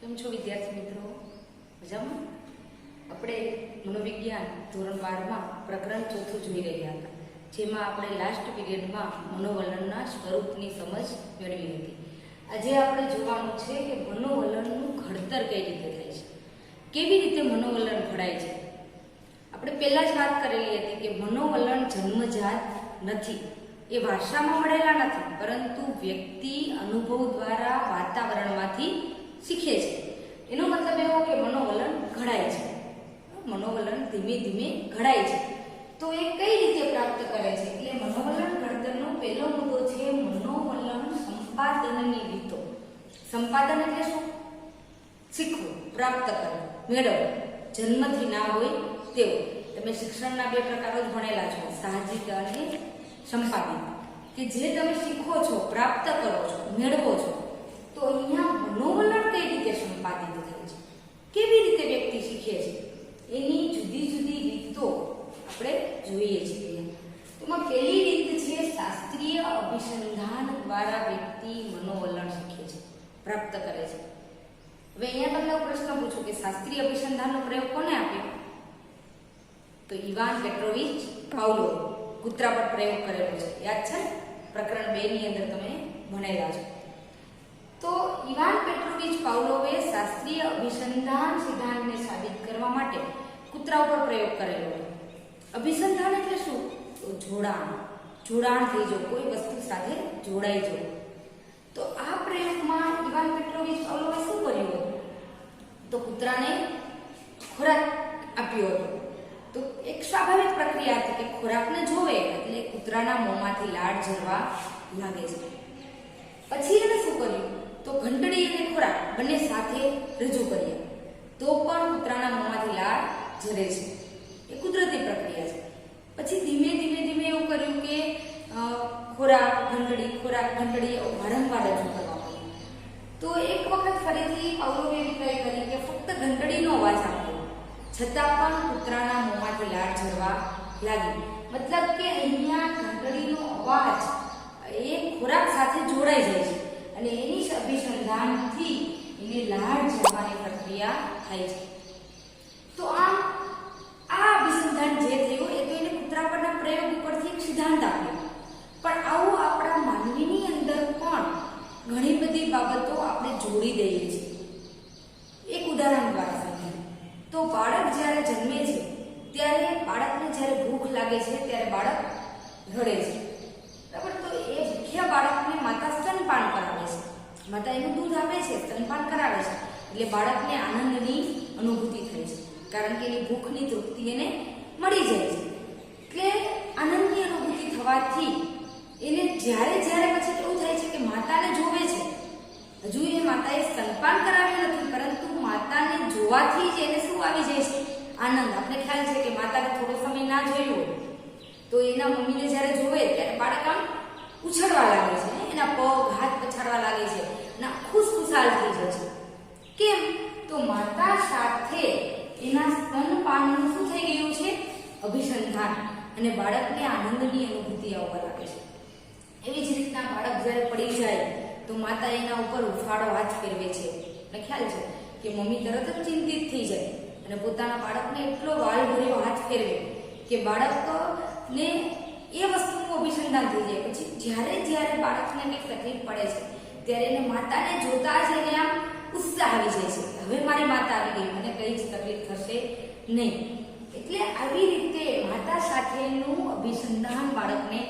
કેમ છો વિદ્યાર્થી મિત્રો? મજામાં? આપણે મનોવિજ્ઞાન ધોરણ 12માં પ્રકરણ 4 જોઈ રહ્યા હતા, જેમાં આપણે લાસ્ટ પીરિયડમાં મનોવલણના સ્વરૂપની સમજ મેળવી હતી. આજે આપણે જોવાનું છે કે મનોવલણનું ઘડતર કઈ રીતે થાય છે, કેવી રીતે મનોવલણ ઘડાય છે. આપણે પહેલા જ વાત કરેલી હતી કે મનોવલણ જન્મજાત નથી, એ વારસામાં મળેલા નથી, પરંતુ વ્યક્તિ અનુભવ દ્વારા વાતાવરણમાંથી શીખે છે. એનો મતલબ એવો કે મનોવલણ ઘડાય છે, મનોવલણ ધીમે ધીમે ઘડાય છે. તો એ કઈ રીતે પ્રાપ્ત કરે છે? એટલે મનોવલણ ઘડતરનો પહેલો મુદ્દો છે મનોવલણ સંપાદનની રીતો. સંપાદન એટલે શું? શીખવું, પ્રાપ્ત કરવું, મેળવવું. જન્મથી ના હોય તેવું. તમે શિક્ષણના બે પ્રકારો જ ભણેલા છો, સાહજિક અને સંપાદિત. કે જે તમે શીખો છો, પ્રાપ્ત કરો છો, મેળવો છો. તો અહીંયા મનોવલણ કઈ રીતે સંપાદિત થાય છે, કેવી રીતે વ્યક્તિ શીખે છે, એની જુદી જુદી રીતો આપણે જોઈએ છીએ. તેમાં પહેલી રીત છે શાસ્ત્રીય અભિસંધાન દ્વારા વ્યક્તિ મનોવલણ શીખે છે, પ્રાપ્ત કરે છે. હવે અહીંયા તમને પ્રશ્ન પૂછું કે શાસ્ત્રીય અભિસંધાનનો પ્રયોગ કોને આપ્યો? તો ઇવાન પેટ્રોવિચ પાવલોવ કૂતરા પર પ્રયોગ કરેલો છે. યાદ છે? પ્રકરણ 2 ની અંદર તમે ભણેલા છો. તો ઇવાન પેટ્રોવિચ પાવલોવે શાસ્ત્રીય અભિસંધાન સિદ્ધાંતને સાબિત કરવા માટે કૂતરા ઉપર પ્રયોગ કરેલો. અભિસંધાન એટલે શું? તો જોડાણ થઈ જવું, કોઈ વસ્તુ સાથે જોડાઈ જવું. તો આ પ્રયોગમાં ઇવાન પેટ્રોવિચ પાવલોવે શું કર્યું હતું? તો કૂતરાને ખોરાક આપ્યો હતો. તો એક સ્વાભાવિક પ્રક્રિયા હતી કે ખોરાકને જોવે એટલે કૂતરાના મોંમાંથી લાળ ઝરવા લાગે છે. પછી એને શું કર્યું? તો ઘંટડી અને ખોરાક બંને સાથે રજૂ કર્યા, તો પણ કૂતરાના મોંમાંથી લાળ ઝરે છે. એ કુદરતી પ્રક્રિયા છે. પછી ધીમે ધીમે એવું કર્યું કે ખોરાક ઘંટડી વારંવાર રજૂ કરવા માંડ્યું. તો એક વખત ફરીથી પાવલોવે એવી ટ્રાય કરી કે ફક્ત ઘંટડીનો અવાજ આપ્યો, છતાં પણ કૂતરાના મોંમાંથી લાળ ઝરવા લાગી. મતલબ કે અહીંયા ઘંટડીનો અવાજ એ ખોરાક સાથે જોડાઈ જાય છે અને એની અભિસંધાનથી એને લાળ ઝરવાની પ્રક્રિયા થાય છે. તો આ અભિસંધાન જે થયું એ તો એને કૂતરા પરના પ્રયોગ ઉપરથી એક સિદ્ધાંત આપ્યો. પણ આવું આપણા માનવીની અંદર પણ ઘણી બધી બાબતો આપણે જોડી દઈએ છીએ. એક ઉદાહરણ દ્વારા સમજીએ તો બાળક જ્યારે જન્મે છે ત્યારે બાળકને જ્યારે ભૂખ લાગે છે ત્યારે બાળક રડે છે, બરાબર? તો એ ભૂખ્યા બાળકને માતા સ્તનપાન કરાવે છે, માતા એનું દૂધ આપે છે, સ્તનપાન કરાવે છે, એટલે બાળકને આનંદની અનુભૂતિ થાય છે, કારણ કે એની ભૂખની તૃપ્તિ એને મળી જાય છે. એટલે આનંદની અનુભૂતિ થવાથી એને જ્યારે પછી એવું થાય છે કે માતાને જોવે છે. હજુ એ માતાએ સ્તનપાન કરાવ્યું નથી, પરંતુ માતાને જોવાથી જ એને શું આવી જાય છે? આનંદ. આપણે ખ્યાલ છે કે માતાને થોડો સમય ના જોયો હોય તો એના મમ્મીને જ્યારે જોવે ત્યારે બાળક આમ ઉછળવા લાગે છે, એના પગ હાથ પછાડવા લાગે છે અને ખુશખુશાલ થઈ જાય છે. કેમ? તો માતા સાથે એના સ્તનપાનનું શું થઈ ગયું છે? અભિસંધાન, અને બાળકને આનંદની અનુભૂતિ આવવા લાગે છે. એવી જ રીતના બાળક જ્યારે પડી જાય તો માતા એના ઉપર ઉફાળો હાથ ફેરવે છે. અને ખ્યાલ છે કે મમ્મી તરત જ ચિંતિત થઈ જાય અને પોતાના બાળકને એટલો વાલભર્યો હાથ ફેરવે કે બાળકને એ વસ્તુનું અભિસંધાન થઈ જાય. પછી જ્યારે બાળકને કંઈક તકલીફ પડે છે ત્યારે એને માતાને જોતા જ એને આમ ઉત્સાહ આવી જાય છે, હવે મારી માતા આવી ગઈ, મને કઈ જ તકલીફ થશે નહીં. એટલે આવી રીતે માતા સાથેનું અભિસંધાન બાળકને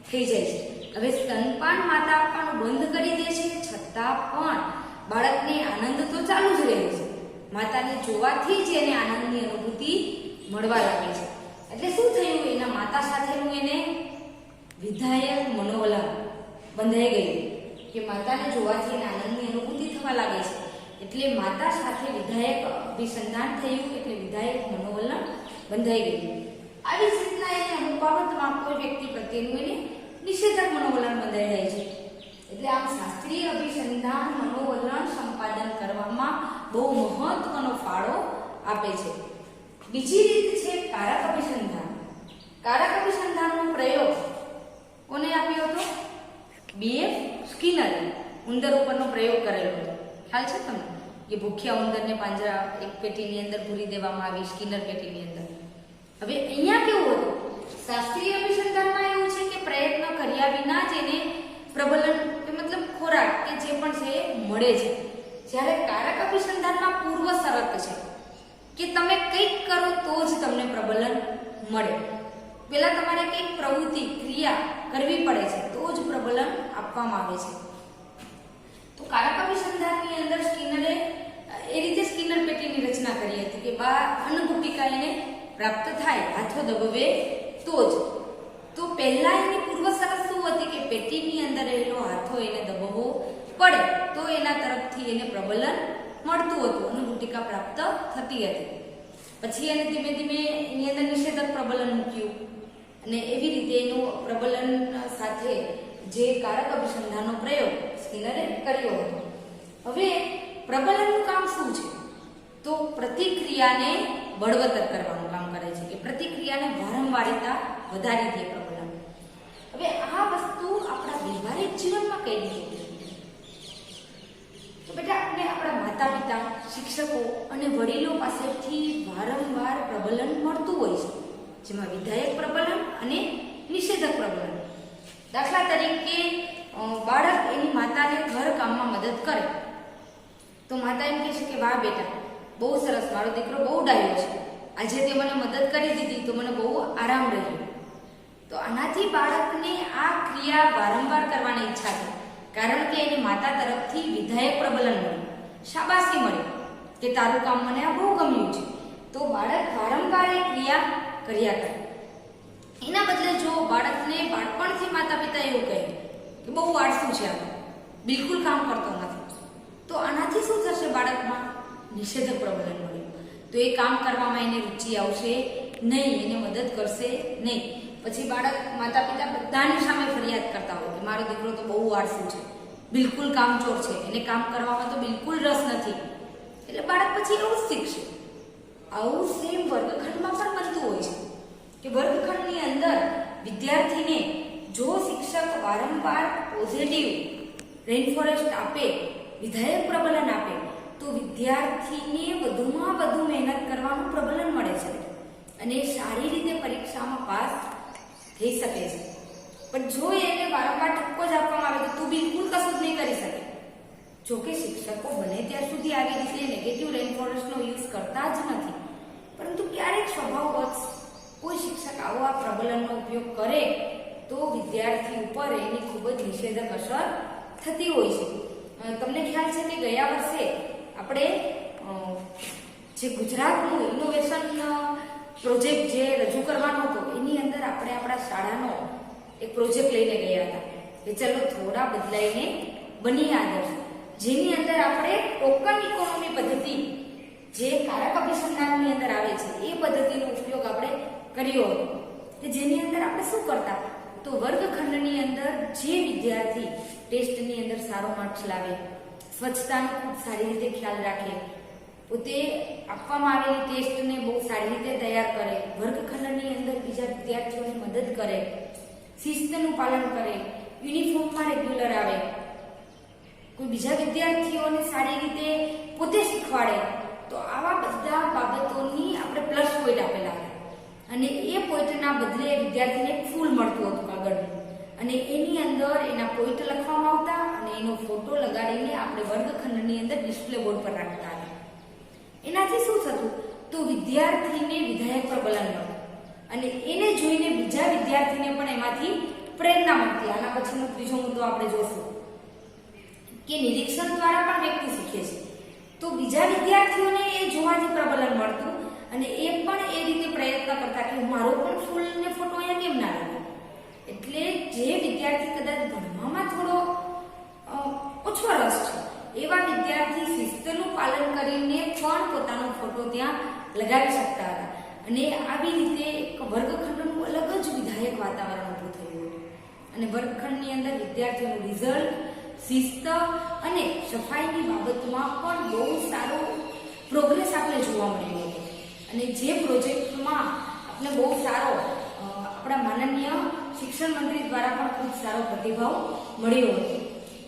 થઈ જાય છે. હવે સ્તનપાન માતા આપવાનું બંધ કરી દે છે, છતાં પણ બાળકને આનંદ તો ચાલુ જ રહે છે. માતાને જોવાથી જ એને આનંદની અનુભૂતિ મળવા લાગે છે. એટલે શું થયું? એના માતા સાથેનું એને વિધાયક મનોવલણ બંધાઈ ગયું કે માતાને જોવાથી એને આનંદની અનુભૂતિ થવા લાગે છે. એટલે માતા સાથે વિધાયક અભિસંધાન થયું, એટલે વિધાયક મનોવલણ બંધાઈ ગયું. આવી જ રીતના એને અમુક બાબતમાં કોઈ વ્યક્તિ પ્રત્યેનું એને નિષેધક મનોવલણ બંધાઈ જાય છે. એટલે આમ શાસ્ત્રીય અભિસંધાન મનોવલણ સંપાદન કરવામાં બહુ મહત્વનો ફાળો આપે છે. બીજી રીત છે કારક અભિસંધાન. કારક અભિસંધાનનો પ્રયોગ કોને આપ્યો હતો? B.F. સ્કિનરે ઉંદર ઉપરનો પ્રયોગ કરેલો હતો. ખ્યાલ છે તમને? કે ભૂખ્યા ઉંદરને પાંજરા એક પેટીની અંદર પૂરી દેવામાં આવી, સ્કિનર પેટીની અંદર. હવે અહીંયા કેવું હતું, શાસ્ત્રીય અભિસંધાનમાં એવું છે કે પ્રયત્ન કર્યા વિના જ એને પ્રબલન કે મતલબ ખોરાક કે જે પણ છે એ મળે છે. જ્યારે કારક અભિસંધાનમાં પૂર્વ શરત છે કે તમે કંઈક કરો તો જ તમને પ્રબલન મળે. પહેલા તમારે કંઈક પ્રવૃત્તિ ક્રિયા કરવી પડે છે તો જ પ્રબલન આપવામાં આવે છે. તો કારક અભિસંધાનની અંદર સ્કિનરે એ રીતે સ્કિનર પેટીની રચના કરી હતી કે અન્નગુટિકા એને પ્રાપ્ત થાય હાથો દબવે તો જ. તો પહેલા એની પૂર્વ શરત શું હતી કે પેટીની અંદર રહેલો હાથો એને દબાવવો પડે તો એના તરફથી એને પ્રબલન મળતું હતું, અન્નગુટિકા પ્રાપ્ત થતી હતી. પછી એને ધીમે ધીમે એની અંદર નિષેધક પ્રબલન મૂક્યું અને એવી રીતે એનું પ્રબલન સાથે જે કારક અભિસંધાનનો પ્રયોગ સ્કિનરે કર્યો હતો. હવે પ્રબલનનું કામ શું છે? તો પ્રતિક્રિયાને બળવત્તર કરવાનું કામ કરે છે કે પ્રતિક્રિયાને વારંવારિતા વધારી દે પ્રબલન. હવે આ વસ્તુ આપણા વ્યવહારિક જીવનમાં કઈ રીતે? તો બેટા આપણે આપણા માતા પિતા, શિક્ષકો અને વડીલો પાસેથી વારંવાર પ્રબલન મળતું હોય છે, જેમાં વિધાયક પ્રબલન અને નિષેધક પ્રબલન. દાખલા તરીકે બાળક એની માતાને ઘર કામમાં મદદ કરે તો માતા એમ કહે છે કે વાહ બેટા, બહુ સરસ, મારો દીકરો બહુ ડાયો છે, આજે તે મને મદદ કરી દીધી તો મને બહુ આરામ રહ્યો. તો આનાથી બાળકને આ ક્રિયા વારંવાર કરવાની ઈચ્છા થઈ, કારણ કે એની માતા તરફથી વિધાયક પ્રબલન મળ્યું, શાબાશી મળી કે તારું કામ મને આ બહુ ગમ્યું છે. તો બાળક વારંવાર એ ક્રિયા કર્યા કરે. એના બદલે જો બાળકને બાળપણથી માતા પિતા એવું કહે કે બહુ આળસુ છે, આ બિલકુલ કામ કરતો નથી, તો આનાથી શું થશે? બાળકમાં નિષેધક પ્રબલન મળ્યું તો એ કામ કરવામાં એને રુચિ આવશે નહીં, એને મદદ કરશે નહીં. પછી બાળક માતા પિતા બધાની સામે ફરિયાદ કરતા હોય કે મારો દીકરો તો બહુ આળસુ છે, બિલકુલ કામચોર છે, એને કામ કરવામાં તો બિલકુલ રસ નથી. એટલે બાળક પછી એવું જ શીખશે. આવું સેમ વર્ગખંડમાં પણ બનતું હોય છે કે વર્ગખંડની અંદર વિદ્યાર્થીને જો શિક્ષક વારંવાર પોઝિટિવ રેઇનફોરેસ્ટ આપે, વિધાયક પ્રબલન આપે તો વિદ્યાર્થીને વધુમાં વધુ મહેનત કરવાનું પ્રબલન મળે છે અને સારી રીતે પરીક્ષામાં પાસ થઈ શકે છે. પણ જો એને વારંવાર ઠપકો જ આપવામાં આવે તો તું બિલકુલ કશું જ નહીં કરી શકે. જોકે શિક્ષકો બને ત્યાર સુધી આવી રીતે નેગેટિવ રેઇનફોરેસ્ટનો યુઝ કરતા જ નથી, પરંતુ ક્યારેક સ્વભાવવશ કોઈ શિક્ષક આવો આ પ્રબલનનો ઉપયોગ કરે તો વિદ્યાર્થી ઉપર એની ખૂબ જ નિષેધક અસર થતી હોય છે. તમને ખ્યાલ છે કે ગયા વર્ષે આપણે જે ગુજરાતનું ઇનોવેશન પ્રોજેક્ટ જે રજૂ કરવાનો હતો એની અંદર આપણે આપણા શાળાનો એક પ્રોજેક્ટ લઈને ગયા હતા કે ચલો થોડા બદલાઈને બની આદર્શ, જેની અંદર આપણે ટોકન ઇકોનોમી પદ્ધતિ જે કારક અભિસંધાનની અંદર આવે છે એ પદ્ધતિનો ઉપયોગ આપણે કર્યો હતો કે જેની અંદર આપણે શું કરતા તો વર્ગખંડની અંદર જે વિદ્યાર્થી ટેસ્ટની અંદર સારો માર્ક્સ લાવે, સ્વચ્છતાનો ખૂબ સારી રીતે ખ્યાલ રાખે, પોતે આપવામાં આવેલી ટેસ્ટને બહુ સારી રીતે તૈયાર કરે, વર્ગખંડની અંદર બીજા વિદ્યાર્થીઓને મદદ કરે, શિસ્તનું પાલન કરે, યુનિફોર્મમાં રેગ્યુલર આવે, કોઈ બીજા વિદ્યાર્થીઓને સારી રીતે પોતે શીખવાડે, તો આવા બધા બાબતોની આપણે પ્લસ પોઈન્ટ આપેલા હતા અને એ પોઈન્ટના બદલે વિદ્યાર્થીને ફૂલ મળતું હતું કાગળનું અને એની અંદર એના પોઈન્ટ લખવામાં આવતા અને એનો ફોટો લગાડીને આપણે વર્ગખંડની અંદર ડિસ્પ્લે બોર્ડ પર રાખતા હતા. એનાથી શું થતું તો વિદ્યાર્થીને વિધાયક પ્રબલન મળતું અને એને જોઈને બીજા વિદ્યાર્થીને પણ એમાંથી પ્રેરણા મળતી. આના પછીનો ત્રીજો મુદ્દો આપણે જોશું કે નિરીક્ષણ દ્વારા પણ વ્યક્તિ શીખે છે. તો બીજા વિદ્યાર્થીઓને એ જોવાથી પ્રબલન મળતું અને એ પણ એ રીતે પ્રયત્ન કરતા કે મારો પણ ફૂલ ને ફોટો અહીંયા કેમ ના લાગે. એટલે જે વિદ્યાર્થી કદાચ ભણવામાં થોડો ઓછો રસ છે એવા વિદ્યાર્થી શિસ્તનું પાલન કરીને પણ પોતાનો ફોટો ત્યાં લગાવી શકતા હતા અને આવી રીતે એક વર્ગખંડનું અલગ જ વિધાયક વાતાવરણ ઊભું થયું અને વર્ગખંડની અંદર વિદ્યાર્થીઓનું રિઝલ્ટ, શિસ્ત અને સફાઈની બાબતમાં પણ બહુ સારો પ્રોગ્રેસ આપણે જોવા મળ્યો હતો અને જે પ્રોજેક્ટમાં આપણે બહુ સારો આપણા માનનીય શિક્ષણ મંત્રી દ્વારા પણ ખૂબ સારો પ્રતિભાવ મળ્યો હતો.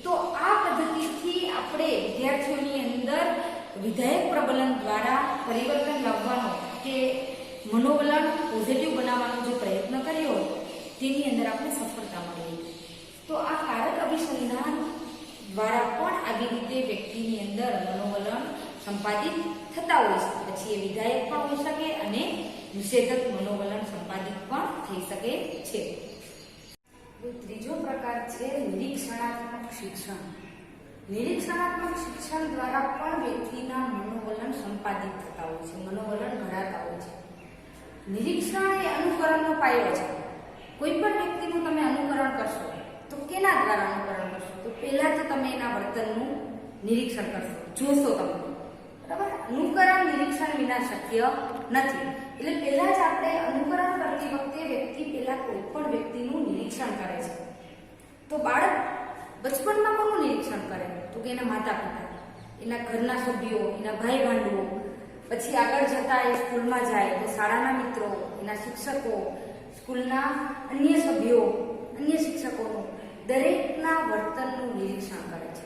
તો આ પદ્ધતિથી આપણે વિદ્યાર્થીઓની અંદર વિધાયક પ્રબલન દ્વારા પરિવર્તન લાવવાનો કે મનોવલણ પોઝિટિવ બનાવવાનો જે પ્રયત્ન કર્યો હોય તેની અંદર આપણે સફળતા મળી. તો આ કારક અભિસંધાન દ્વારા પણ આવી રીતે વ્યક્તિની અંદર મનોવલણ સંપાદિત થતા હોય છે. પછી એ વિધાયક પણ હોઈ શકે અને નિષેધક મનોવલણ સંપાદિત પણ થઈ શકે છે. ત્રીજો પ્રકાર છે નિરીક્ષણાત્મક શિક્ષણ. નિરીક્ષણાત્મક શિક્ષણ દ્વારા પણ વ્યક્તિના મનોવલણ સંપાદિત થતા હોય છે, મનોવલણ ઘડાતા હોય છે. નિરીક્ષણ એ અનુકરણનો પાયો છે. કોઈ પણ વ્યક્તિનું તમે અનુકરણ કરશો તો કેના દ્વારા અનુકરણ કરશો? તો પહેલા તો તમે એના વર્તનનું નિરીક્ષણ કરશો, જોશો તમે, બરાબર? અનુકરણ નિરીક્ષણ વિના શક્ય નથી. એટલે પહેલા જ આપણે અનુકરણ કરતી વખતે વ્યક્તિ પહેલા કોઈ પણ વ્યક્તિનું નિરીક્ષણ કરે છે. તો બાળક બચપનમાં કોનું નિરીક્ષણ કરે? તો કે એના માતા પિતા, એના ઘરના સભ્યો, એના ભાઈ ભાંડુઓ, પછી આગળ જતા એ સ્કૂલમાં જાય તો શાળાના મિત્રો, એના શિક્ષકો, સ્કૂલના અન્ય સભ્યો, અન્ય શિક્ષકોનું દરેકના વર્તનનું નિરીક્ષણ કરે છે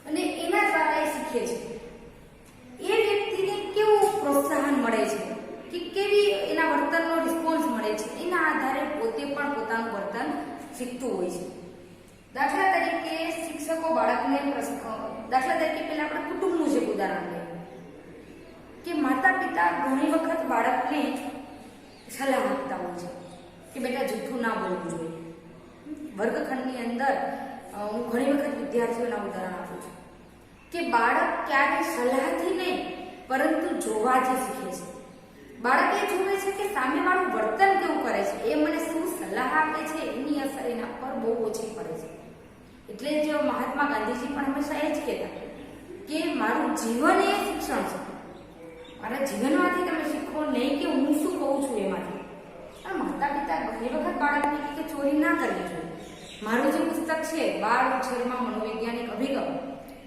અને એના દ્વારા એ શીખે છે. એ વ્યક્તિને કેવું પ્રોત્સાહન મળે છે કે કેવી એના વર્તનનો રિસ્પોન્સ મળે છે, એના આધારે પોતે પણ પોતાનું વર્તન શીખતું હોય છે. દાખલા તરીકે શિક્ષકો બાળકને દાખલા તરીકે પહેલા આપણે કુટુંબનું જ ઉદાહરણ લઈએ કે માતા પિતા ઘણી વખત બાળકને સલાહ આપતા હોય છે કે બેટા જૂઠું ના બોલવું જોઈએ. વર્ગખંડની અંદર હું ઘણી વખત વિદ્યાર્થીઓના ઉદાહરણ આપું છું કે બાળક ક્યારે સલાહથી નહીં પરંતુ જોવાથી શીખે છે. બાળક એ જુએ છે કે સામેવાળું વર્તન કેવું કરે છે, એ મને શું સલાહ આપે છે એની અસર એના પર બહુ ઓછી પડે છે. એટલે જ મહાત્મા ગાંધીજી પણ હંમેશા એ જ કહેતા કે મારું જીવન એ શિક્ષણ છે. મારા જીવનમાંથી તમે શીખો, નહીં કે હું શું કહું છું એમાંથી. પણ માતા પિતા ઘણી વખત બાળકને કે ચોરી ના કરવી જોઈએ. મારું જે પુસ્તક છે બાળ ઉછેરમાં મનોવૈજ્ઞાનિક અભિગમ,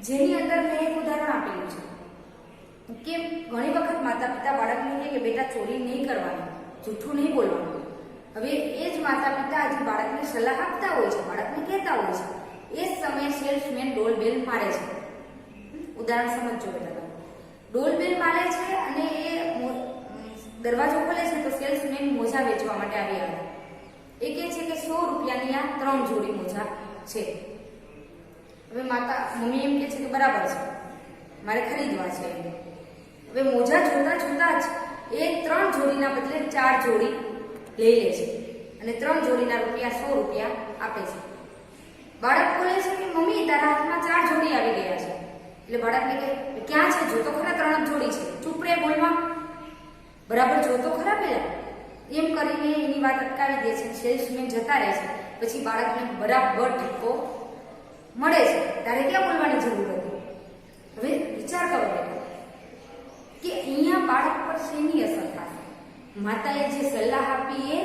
જેની અંદર મેં એક ઉદાહરણ આપેલું છે કે ઘણી વખત માતા પિતા બાળકને કહે કે બેટા ચોરી નહીં કરવાની, જૂઠું નહીં બોલવાનું. હવે એ જ માતા પિતા આજે બાળકને સલાહ આપતા હોય છે, બાળકને કહેતા હોય છે. એ જ સમયે સેલ્સમેન ડોલ બેલ મારે છે. ઉદાહરણ સમજો બેટા. ડોલ બેલ મારે છે અને એ દરવાજો ખોલે છે તો સેલ્સમેન મોજા વેચવા માટે આવી આવે. એ કહે છે કે 100 રૂપિયાની આ 3 જોડી મોજા છે. હવે મમ્મી એમ કહે છે કે બરાબર છે, મારે ખરીદવા છે. હવે મોજા જોતા જોતા જ એ 3 જોડીના બદલે 4 જોડી લઈ લે છે અને 3 જોડીના રૂપિયા 100 રૂપિયા આપે છે. બાળક બોલે છે કે મમ્મી તારા હાથમાં 4 જોડી આવી ગયા છે. એટલે બાળકને કહે ક્યાં છે, જો તો ખરા 3 જ જોડી છે, ચૂપ રે બોલવા, બરાબર જો તો ખરા પેલા. એમ કરીને એની વાત અટકાવી દે છે. સેલ્સમેન જતા રહે છે. પછી બાળકને બરાબર ઠપકો મળે છે. તારે ક્યાં બોલવાની જરૂર હતી? હવે વિચાર કરો કે અહીંયા બાળક પર શેની અસર થશે? માતાએ જે સલાહ આપી એ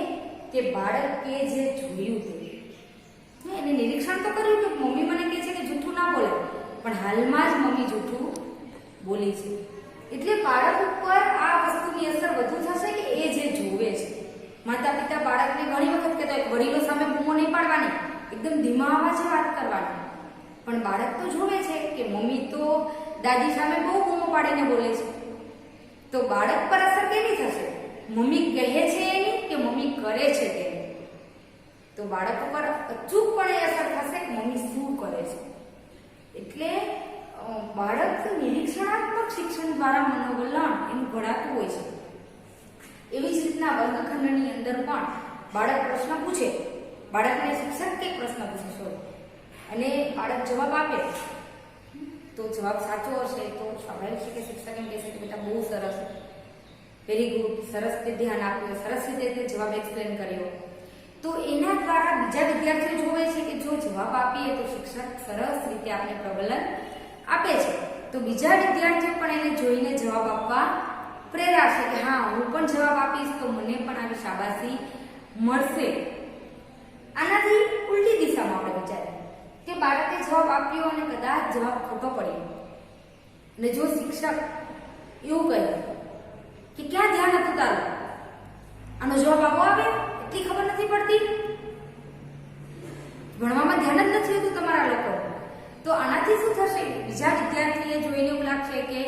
કે બાળકે જે જોયું તે એને નિરીક્ષણ તો કર્યું કે મમ્મી મને કહે છે કે જૂઠું ના બોલે, પણ હાલમાં જ મમ્મી જૂઠું બોલી છે. એટલે બાળક ઉપર આ વસ્તુની અસર વધુ થશે કે એ જે જોવે છે. માતા પિતા બાળકને ઘણી વખત કહેતા હોય વડીલો સામે બૂમો નહીં પાડવાની, એકદમ ધીમા અવાજે વાત કરવાની. પણ બાળક તો જોવે છે કે મમ્મી તો દાદી સામે બહુ બૂમો પાડીને બોલે છે. તો બાળક પર અસર કેવી થશે? મમ્મી કહે છે એની કે મમ્મી કરે છે તેની? તો બાળક ઉપર અચૂકપણે અસર થશે કે મમ્મી શું કરે છે. એટલે બાળક નિરીક્ષણાત્મક શિક્ષણ દ્વારા મનોવલણ એનું ઘડાતું હોય છે. એવી જ રીતના વર્ગખંડની અંદર પણ બાળક પ્રશ્ન પૂછે, બાળકને શિક્ષક કંઈક પ્રશ્ન પૂછે અને બાળક જવાબ આપે તો જવાબ સાચો હશે તો સ્વાભાવિક છે કે શિક્ષક એમ કહેશે કે બેટા બહુ સરસ, વેરી ગુડ, સરસ તે ધ્યાન આપ્યું, સરસ રીતે તે જવાબ એક્સપ્લેન કર્યો. તો એના દ્વારા બીજા વિદ્યાર્થીઓ જોવે છે કે જો જવાબ આપીએ તો શિક્ષક સરસ રીતે આપણે પ્રબલન આપે છે, તો બીજા વિદ્યાર્થીઓ પણ એને જોઈને જવાબ આપવા પ્રેરાશે કે હા હું પણ જવાબ આપીશ તો મને પણ આવી શાબાશી મળશે. આનાથી ઉલટી દિશામાં આપણે વિચારીએ કે બાળકે જવાબ આપ્યો અને કદાચ જવાબ ખોટો પડ્યો અને જો શિક્ષક એવું કહે કે ક્યાં ધ્યાન હતું તારું, આનો જવાબ આપો આવે એટલી ખબર નથી પડતી, ભણવામાં ધ્યાન જ નથી હોતું તમારા લોકો, તો આનાથી આનાથી શું થશે? બીજા વિદ્યાર્થીએ જોઈને એવું લાગશે કે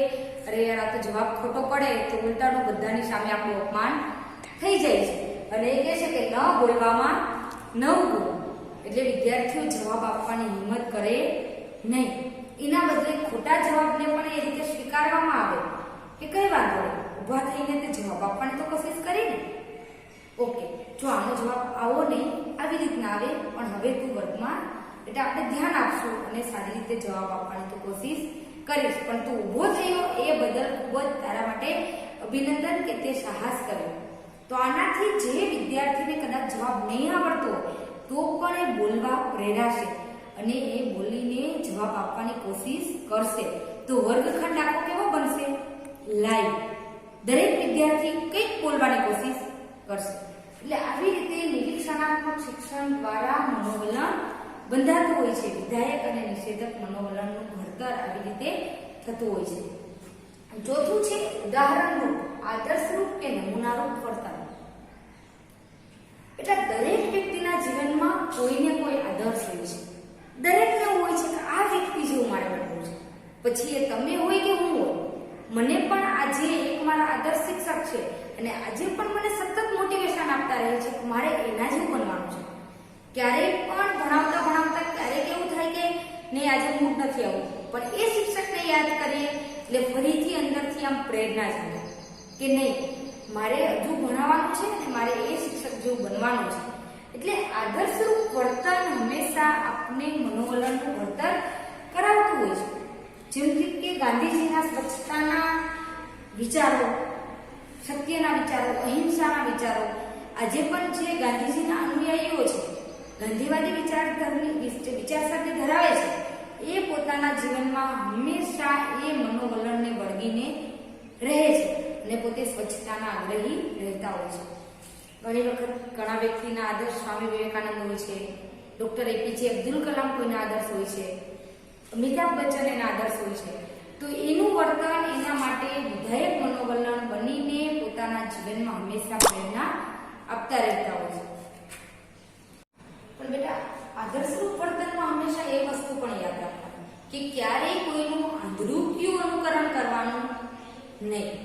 અરે યાર આ તો જવાબ ખોટો પડે તો ઉલટાનું બધાની સામે આપણું અપમાન થઈ જાય છે અને એ કહે છે કે ન બોલવામાં 9 ગુણ. એટલે વિદ્યાર્થીઓ જવાબ આપવાની હિંમત કરે નહીં. એના બદલે ખોટા જવાબને પણ એ રીતે સ્વીકારવામાં આવે કે કઈ વાંધો નહીં, ઊભા થઈને તે જવાબ આપવાની તો કોશિશ કરી ને. ઓકે, જો આનો જવાબ આવો નહીં, આવી રીતના આવે, પણ હવે તું વર્ગમાં એટલે આપણે ધ્યાન આપશું અને સારી રીતે જવાબ આપવાની તો કોશિશ કરીશ, પણ તું ઊભો થયો એ બદલ ખૂબ જ તારા માટે અભિનંદન કે તે સાહસ કર્યો. તો આનાથી જે વિદ્યાર્થીને કદાચ જવાબ નહીં આવડતો તો પણ એ બોલવા પ્રેરાશે અને એ બોલીને જવાબ આપવાની કોશિશ કરશે. તો વર્ગખંડ આખો કેવો બનશે? લાઈવ. દરેક વિદ્યાર્થી કંઈક બોલવાની કોશિશ કરશે. એટલે આવી રીતે નિરીક્ષણાત્મક શિક્ષણ દ્વારા મનોવલણ બંધાતું હોય છે. વિધાયક અને નિષેધક મનોવલણનું ઘડતર આવી રીતે થતું હોય છે. ચોથું છે ઉદાહરણરૂપ, આદર્શરૂપ કે નમૂનારૂપ વર્તન. એટલે દરેક વ્યક્તિના જીવનમાં કોઈને કોઈ આદર્શ હોય છે. દરેકને હોય છે કે આ વ્યક્તિ જેવું મારે બનવું છે. પછી એ તમે હોય કે હું હોય. મને પણ આજે એક મારા આદર્શ શિક્ષક છે અને આજે પણ મને સતત મોટિવેશન આપતા રહે છે કે મારે એના જેવું બનવાનું છે. ક્યારેક પણ ભણાવતા ક્યારેક એવું થાય કે નહીં આજે મૂડ નથી આવતું, પણ એ શિક્ષકને યાદ કરીએ એટલે ફરીથી અંદરથી આમ પ્રેરણા જાય કે નહીં મારે હજુ ભણાવવાનું છે અને મારે એ શિક્ષક જેવું બનવાનું છે. એટલે આદર્શરૂપ વર્તન હંમેશા આપને મનોવલણનું ઘડતર કરાવતું હોય છે. જેમ કે ગાંધીજીના સ્વચ્છતાના વિચારો, સત્યના વિચારો, અહિંસાના વિચારો આજે પણ જે ગાંધીજીના અનુયાયીઓ છે, ગાંધીવાદી વિચારસરણી ધરાવે છે, એ પોતાના જીવનમાં હંમેશા એ મનોવલણને વળગીને રહે છે અને પોતે સ્વચ્છતાના આગ્રહી રહેતા હોય છે. ઘણી વખત ઘણા વ્યક્તિના આદર્શ સ્વામી વિવેકાનંદ હોય છે, ડોક્ટર એપીજે અબ્દુલ કલામ કોઈના આદર્શ હોય છે, અમિતાભ બચ્ચન એના આદર્શ હોય છે. તો એનું વર્તન એના માટે વિધાયક મનોવલણ બનીને પોતાના જીવનમાં હંમેશા પ્રેરણા આપતા રહેતા હોય છે. પણ બેટા આદર્શરૂપ વર્તનમાં હંમેશા એ વસ્તુ પણ યાદ રાખવાની કે ક્યારેય કોઈનું આંધળું અનુકરણ કરવાનું નહીં.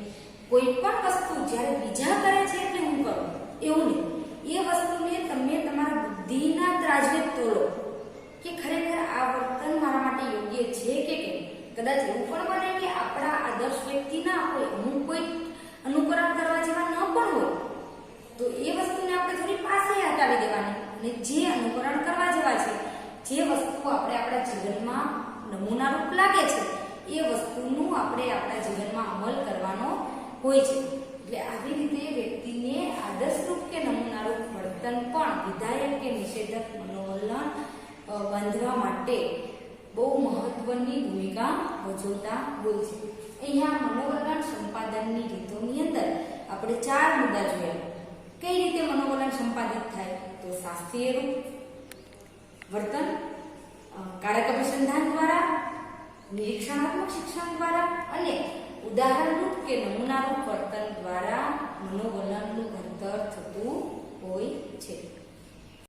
કોઈ પણ વસ્તુ જ્યારે બીજા કરે છે એટલે હું કરું એવું નહીં. એ વસ્તુને તમે તમારા બુદ્ધિના ત્રાજવે તોલો કે ખરેખર આ વર્તન મારા માટે યોગ્ય છે કે કેમ. કદાચ એવું પણ બને કે આપણા આદર્શ વ્યક્તિ ના હોય, અમુક કોઈ અનુકરણ કરવા જેવા ન પણ હોય, તો એ વસ્તુને આપણે થોડી પાસે હટાવી દેવાની અને જે અનુકરણ કરવા જેવા છે, જે વસ્તુ આપણે આપણા જીવનમાં નમૂનારૂપ લાગે છે, એ વસ્તુનું આપણે આપણા જીવનમાં અમલ કરવાનો હોય છે. એટલે આવી રીતે વ્યક્તિને આદર્શરૂપ કે નમૂનારૂપ વર્તન પણ વિધાયક કે નિષેધક મનોવલણ બાંધવા માટે બહુ મહત્વની ભૂમિકા ભજવતા હોય છે. અહીંયા મનોવલણ સંપાદનની રીતોની અંદર આપણે 4 મુદ્દા જોયા. કઈ રીતે મનોવલણ સંપાદિત થાય? તો શાસ્ત્રીય રૂપ વર્તન, કારક અભિસંધાન દ્વારા, નિરીક્ષણાત્મક શિક્ષણ દ્વારા અને ઉદાહરણરૂપ કે નમૂનારૂપ વર્તન દ્વારા મનોવલણનું ઘડતર થતું હોય છે.